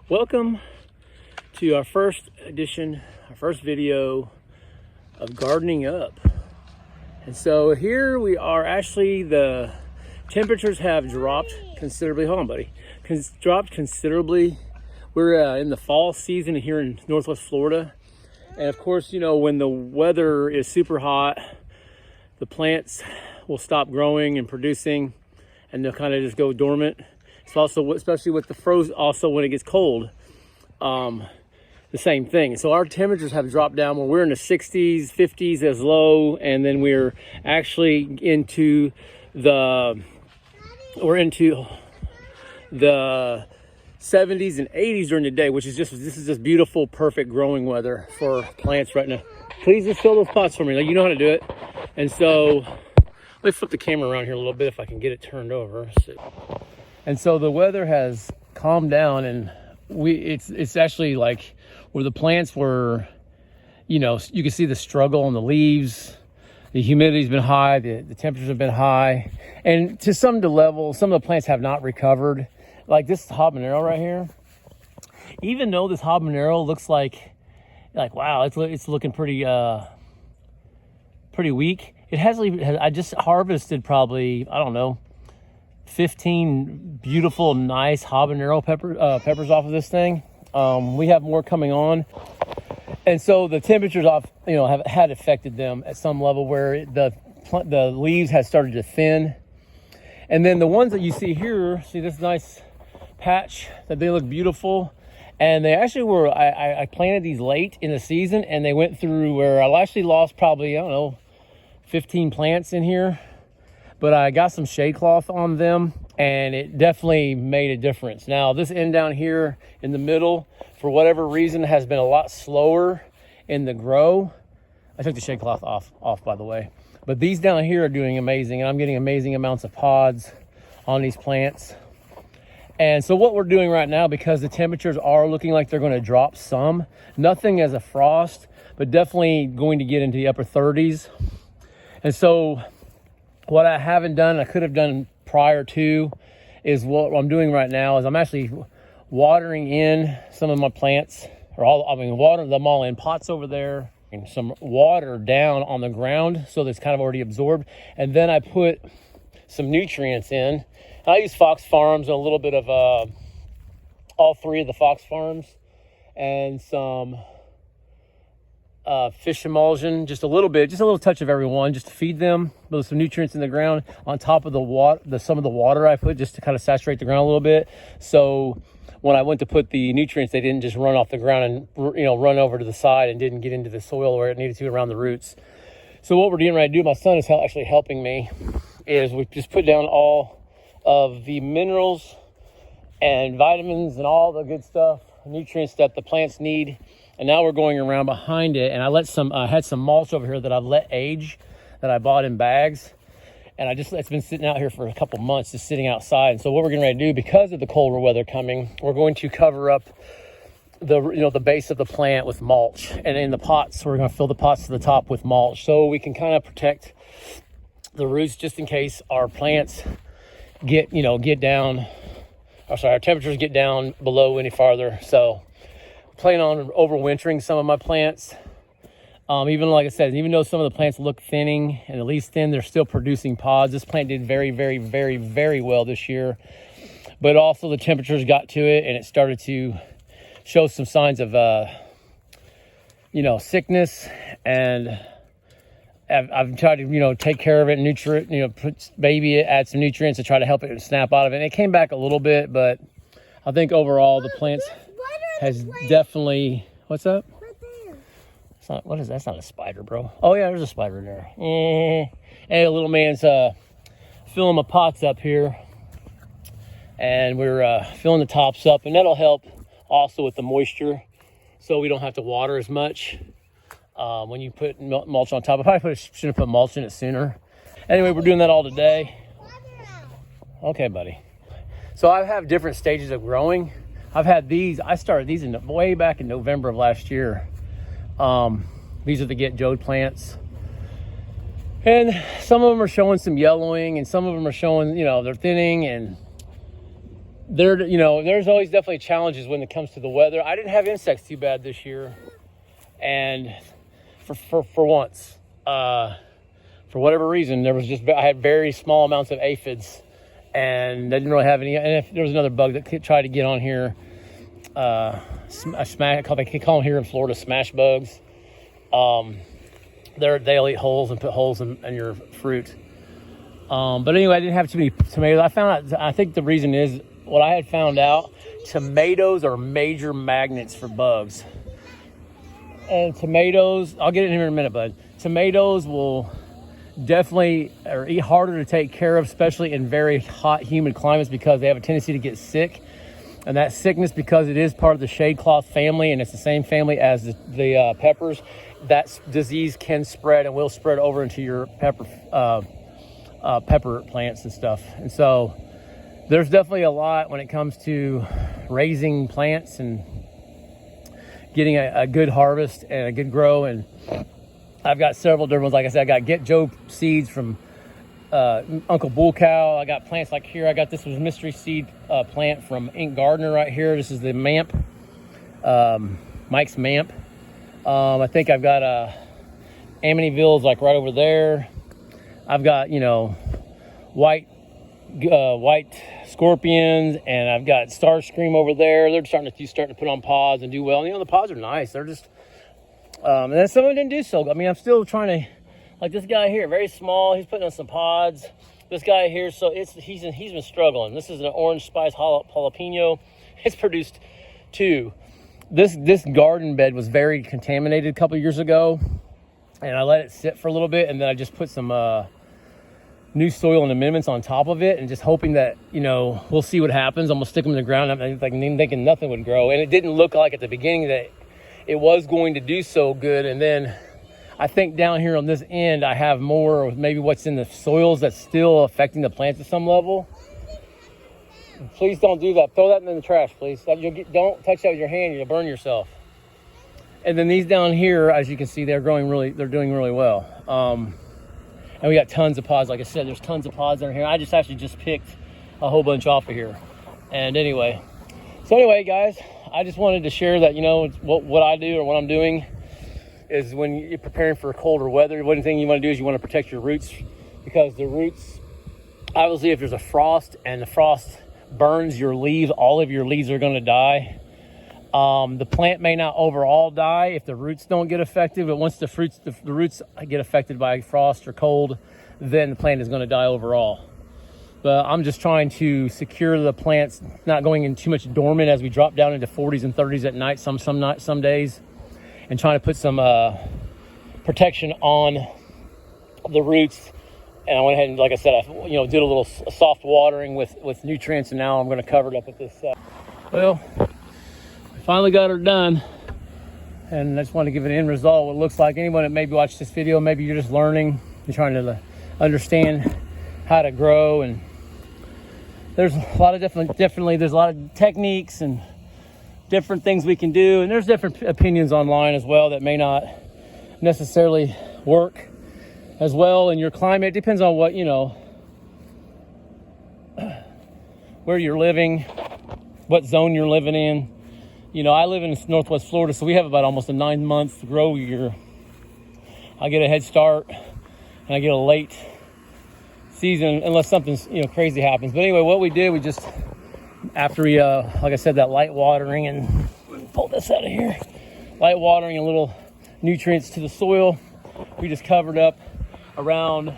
Welcome to our first edition, our first video of gardening up. And so here we are. Actually, the temperatures have dropped considerably. Hold on, buddy. Dropped considerably. We're in the fall season here in Northwest Florida. And of course, you know, when the weather is super hot, the plants will stop growing and producing, and they'll kind of just go dormant. It's also, especially with the frozen, also when it gets cold, the same thing. So our temperatures have dropped down where we're in the 60s, 50s as low, and then we're actually into the 70s and 80s during the day, which is this is just beautiful, perfect growing weather for plants right now. Please just fill those pots for me. Like, you know how to do it. And so let me flip the camera around here a little bit if I can get it turned over. And so the weather has calmed down, and it's actually like where the plants were, you know, you can see the struggle on the leaves. The humidity's been high, the temperatures have been high, and to some level, some of the plants have not recovered. Like this habanero right here, even though this habanero looks like wow, it's looking pretty weak. It hasn't even, I just harvested probably, I don't know, 15 beautiful, nice habanero peppers off of this thing. We have more coming on. And so the temperatures have had affected them at some level where the leaves had started to thin. And then the ones that you see here, see this nice patch that they look beautiful. And they actually were, I planted these late in the season, and they went through where I actually lost probably, I don't know, 15 plants in here. But I got some shade cloth on them, and it definitely made a difference. Now, this end down here in the middle, for whatever reason, has been a lot slower in the grow. I took the shade cloth off, by the way. But these down here are doing amazing, and I'm getting amazing amounts of pods on these plants. And so what we're doing right now, because the temperatures are looking like they're going to drop some, nothing as a frost, but definitely going to get into the upper 30s. And so what I haven't done, I could have done prior to, is what I'm doing right now is I'm actually watering in some of my plants, water them all in pots over there, and some water down on the ground so that's kind of already absorbed. And then I put some nutrients in. I use Fox Farms and a little bit of all three of the Fox Farms, and some fish emulsion, just a little touch of every one, just to feed them with some nutrients in the ground on top of the water, some of the water I put, just to kind of saturate the ground a little bit. So when I went to put the nutrients, they didn't just run off the ground and, you know, run over to the side and didn't get into the soil where it needed to around the roots. So what we're getting ready to do, my son is actually helping me, is we just put down all of the minerals and vitamins and all the good stuff, nutrients that the plants need. And now we're going around behind it, and I had some mulch over here that I've let age, that I bought in bags, and it's been sitting out here for a couple months, just sitting outside. And so what we're getting ready to do, because of the colder weather coming, we're going to cover up the base of the plant with mulch, and in the pots, we're going to fill the pots to the top with mulch, so we can kind of protect the roots just in case our plants our temperatures get down below any farther. So plan on overwintering some of my plants. Even like I said, even though some of the plants look thinning and at least thin, they're still producing pods. This plant did very, very, very, very well this year. But also the temperatures got to it, and it started to show some signs of sickness. And I've tried to, take care of it, baby it, add some nutrients to try to help it snap out of it. And it came back a little bit, but I think overall the plants has definitely, what's up? Right there. It's not, what is that? That's not a spider, bro. Oh yeah, there's a spider in there. Hey, little man's filling my pots up here, and we're filling the tops up, and that'll help also with the moisture, so we don't have to water as much. When you put mulch on top, I probably should have put mulch in it sooner. Anyway, we're doing that all today. Okay, buddy. So I have different stages of growing. I've had these, I started these way back in November of last year. These are the Get Jode plants. And some of them are showing some yellowing, and some of them are showing, they're thinning, and there's always definitely challenges when it comes to the weather. I didn't have insects too bad this year, and for once, for whatever reason, I had very small amounts of aphids, and I didn't really have any. And if there was another bug that tried to get on here, they call them here in Florida smash bugs. They'll eat holes and put holes in your fruit. But anyway, I didn't have too many tomatoes. I think the reason is what I had found out. Tomatoes are major magnets for bugs. And tomatoes, I'll get it in here in a minute, bud. Tomatoes will definitely eat harder to take care of, especially in very hot, humid climates, because they have a tendency to get sick. And that sickness, because it is part of the shade cloth family, and it's the same family as the peppers, that disease can spread and will spread over into your pepper plants and stuff. And so there's definitely a lot when it comes to raising plants and getting a good harvest and a good grow. And I've got several different ones. Like I said, I got Get Joe seeds from Uncle Bull Cow. I got plants like here. I got this was mystery seed plant from Ink Gardener right here. This is the Mamp, Mike's Mamp. I think I've got Amityville's like right over there. I've got, white scorpions, and I've got Starscream over there. They're starting to put on pods and do well. And, the pods are nice. They're just, and then some of them didn't do so good. I mean, I'm still trying to, like this guy here, very small. He's putting on some pods. This guy here, so he's been struggling. This is an orange spice jalapeno. It's produced 2. This garden bed was very contaminated a couple years ago, and I let it sit for a little bit, and then I just put some new soil and amendments on top of it, and just hoping that, we'll see what happens. I'm gonna stick them in the ground. I'm thinking nothing would grow, and it didn't look like at the beginning that it was going to do so good. And then I think down here on this end, I have more of maybe what's in the soils that's still affecting the plants at some level. Please don't do that. Throw that in the trash, please. Don't touch that with your hand. You'll burn yourself. And then these down here, as you can see, they're doing really well. And we got tons of pods. Like I said, there's tons of pods in here. I actually just picked a whole bunch off of here. And anyway, guys, I just wanted to share that, what I do or what I'm doing is when you're preparing for colder weather, one thing you want to do is you want to protect your roots, because the roots, obviously, if there's a frost and the frost burns your leaves, all of your leaves are going to die. The plant may not overall die if the roots don't get affected, but once the roots get affected by frost or cold, then the plant is going to die overall. But I'm just trying to secure the plants not going in too much dormant as we drop down into 40s and 30s at night some days, and trying to put some protection on the roots. And I went ahead and, like I said, I did a little soft watering with nutrients, and now I'm going to cover it up with this. Well, we finally got her done, and I just want to give it an end result. What it looks like. Anyone that maybe watched this video, maybe you're just learning, you're trying to understand how to grow, and there's a lot of definitely there's a lot of techniques and different things we can do, and there's different opinions online as well that may not necessarily work as well in your climate. It depends on what, where you're living, what zone you're living in. I live in Northwest Florida, so we have about almost a 9-month grow year. I get a head start, and I get a late season unless something, crazy happens. But anyway, what we did, we just, after we, like I said, that light watering, and pull this out of here, light watering and little nutrients to the soil, we just covered up around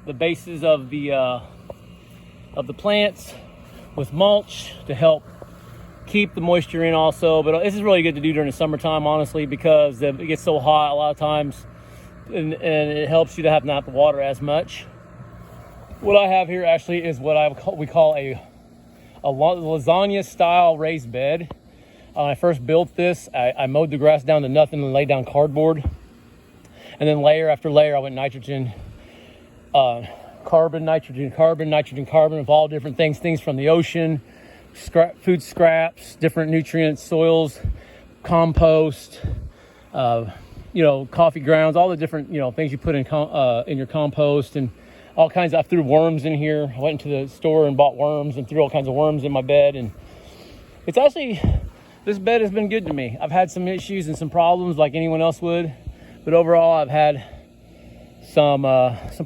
the bases of the plants with mulch to help keep the moisture in also. But this is really good to do during the summertime, honestly, because it gets so hot a lot of times, and it helps you to not have to water as much. What I have here actually is what we call a lasagna style raised bed. When I first built this, I mowed the grass down to nothing and laid down cardboard. And then layer after layer, I went nitrogen, carbon, nitrogen, of all different things from the ocean, food scraps, different nutrients, soils, compost, coffee grounds, all the different, things you put in your compost. And all kinds I threw worms in here. I went into the store and bought worms and threw all kinds of worms in my bed. And it's actually, this bed has been good to me. I've had some issues and some problems like anyone else would, but overall I've had some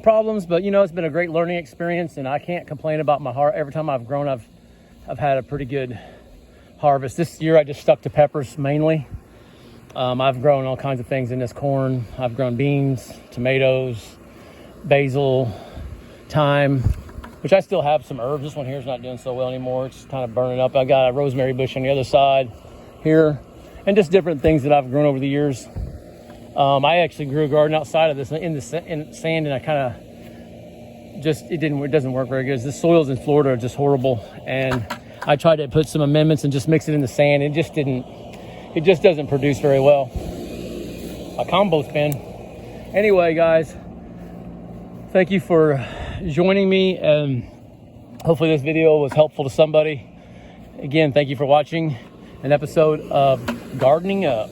problems, but you know, it's been a great learning experience, and I can't complain about my heart. Every time I've grown, I've had a pretty good harvest. This year I just stuck to peppers mainly. I've grown all kinds of things in this corn. I've grown beans, tomatoes, basil, thyme, which I still have some herbs. This one here is not doing so well anymore. It's kind of burning up. I got a rosemary bush on the other side here, and just different things that I've grown over the years. I actually grew a garden outside of this in sand, and I kind of just, it doesn't work very good. The soils in Florida are just horrible, and I tried to put some amendments and just mix it in the sand. It just doesn't produce very well. A combo spin. Anyway, guys, thank you for joining me, and hopefully this video was helpful to somebody. Again, thank you for watching an episode of Gardening Up.